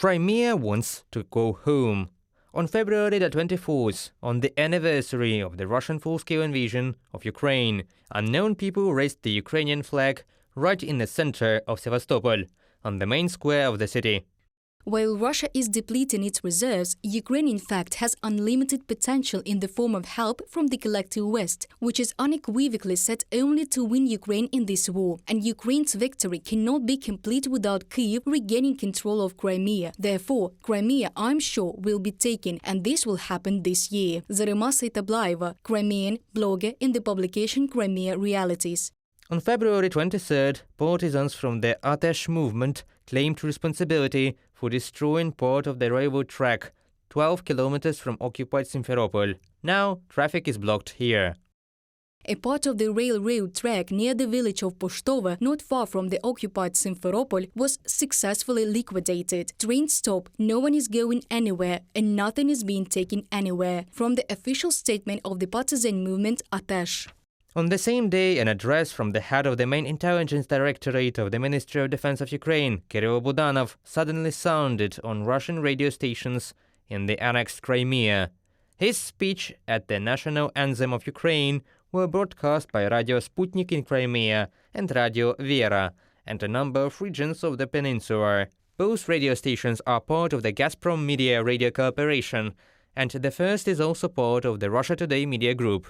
Crimea wants to go home. On February the 24th, on the anniversary of the Russian full-scale invasion of Ukraine, unknown people raised the Ukrainian flag right in the center of Sevastopol, on the main square of the city. While Russia is depleting its reserves, Ukraine in fact has unlimited potential in the form of help from the collective West, which is unequivocally set only to win Ukraine in this war. And Ukraine's victory cannot be complete without Kyiv regaining control of Crimea. Therefore, Crimea, I'm sure, will be taken, and this will happen this year. Zarema Saitablaeva, Crimean blogger in the publication Crimea Realities. On February 23rd, partisans from the Atesh movement claimed responsibility for destroying part of the railroad track 12 kilometers from occupied Simferopol. Now, traffic is blocked here. A part of the railroad track near the village of Poshtova, not far from the occupied Simferopol, was successfully liquidated. Trains stop, no one is going anywhere, and nothing is being taken anywhere, from the official statement of the partisan movement Atesh. On the same day, an address from the head of the main intelligence directorate of the Ministry of Defense of Ukraine, Kirill Budanov, suddenly sounded on Russian radio stations in the annexed Crimea. His speech at the national anthem of Ukraine were broadcast by Radio Sputnik in Crimea and Radio Vera, and a number of regions of the peninsula. Both radio stations are part of the Gazprom Media Radio Corporation, and the first is also part of the Russia Today media group.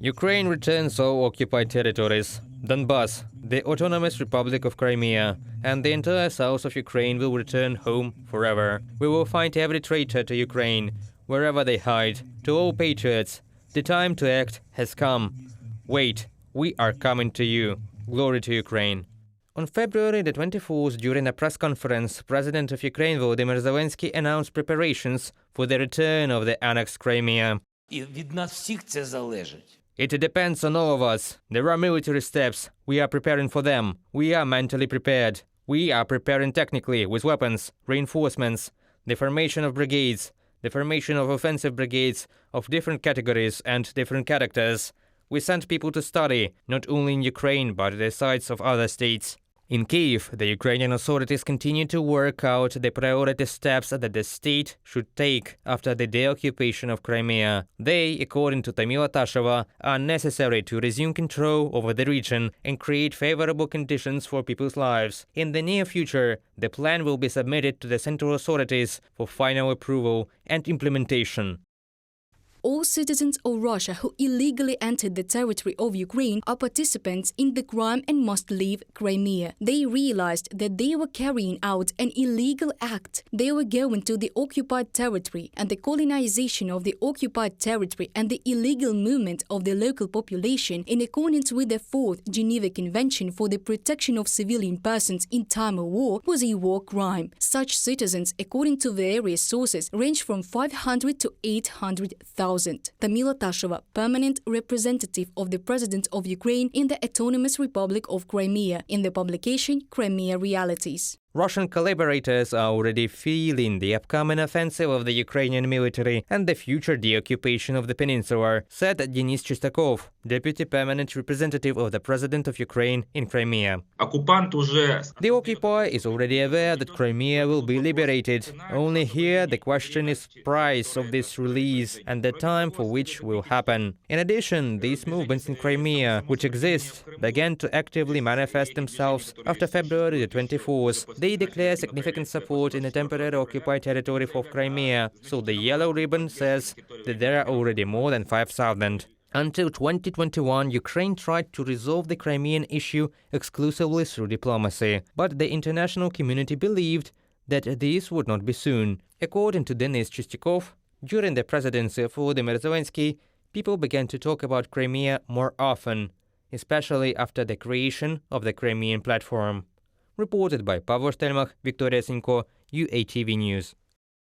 Ukraine returns all occupied territories. Donbas, the Autonomous Republic of Crimea, and the entire south of Ukraine will return home forever. We will find every traitor to Ukraine, wherever they hide. To all patriots, the time to act has come. Wait, we are coming to you. Glory to Ukraine. On February the 24th, during a press conference, President of Ukraine Volodymyr Zelenskyy announced preparations for the return of the annexed Crimea. It depends on all of us. There are military steps. We are preparing for them. We are mentally prepared. We are preparing technically, with weapons, reinforcements, the formation of brigades, the formation of offensive brigades of different categories and different characters. We sent people to study, not only in Ukraine, but at the sites of other states. In Kyiv, the Ukrainian authorities continue to work out the priority steps that the state should take after the deoccupation of Crimea. They, according to Tamila Tasheva, are necessary to resume control over the region and create favorable conditions for people's lives. In the near future, the plan will be submitted to the central authorities for final approval and implementation. All citizens of Russia who illegally entered the territory of Ukraine are participants in the crime and must leave Crimea. They realized that they were carrying out an illegal act. They were going to the occupied territory, and the colonization of the occupied territory and the illegal movement of the local population in accordance with the 4th Geneva Convention for the Protection of Civilian Persons in Time of War was a war crime. Such citizens, according to various sources, range from 500 to 800,000. Tamila Tasheva, permanent representative of the President of Ukraine in the Autonomous Republic of Crimea, in the publication Crimea Realities. Russian collaborators are already feeling the upcoming offensive of the Ukrainian military and the future deoccupation of the peninsula, said Denis Chistakov, deputy permanent representative of the President of Ukraine in Crimea. The occupier is already aware that Crimea will be liberated. Only here the question is price of this release and the time for which will happen. In addition, these movements in Crimea, which exist, began to actively manifest themselves after February the 24th. They declare significant support in the temporary occupied territory of Crimea, so the yellow ribbon says that there are already more than 5,000. Until 2021, Ukraine tried to resolve the Crimean issue exclusively through diplomacy, but the international community believed that this would not be soon. According to Denis Chistakov, during the presidency of Volodymyr Zelenskyy, people began to talk about Crimea more often, especially after the creation of the Crimean platform. Reported by Pavlo Stelmach, Victoria Sinko, UATV News.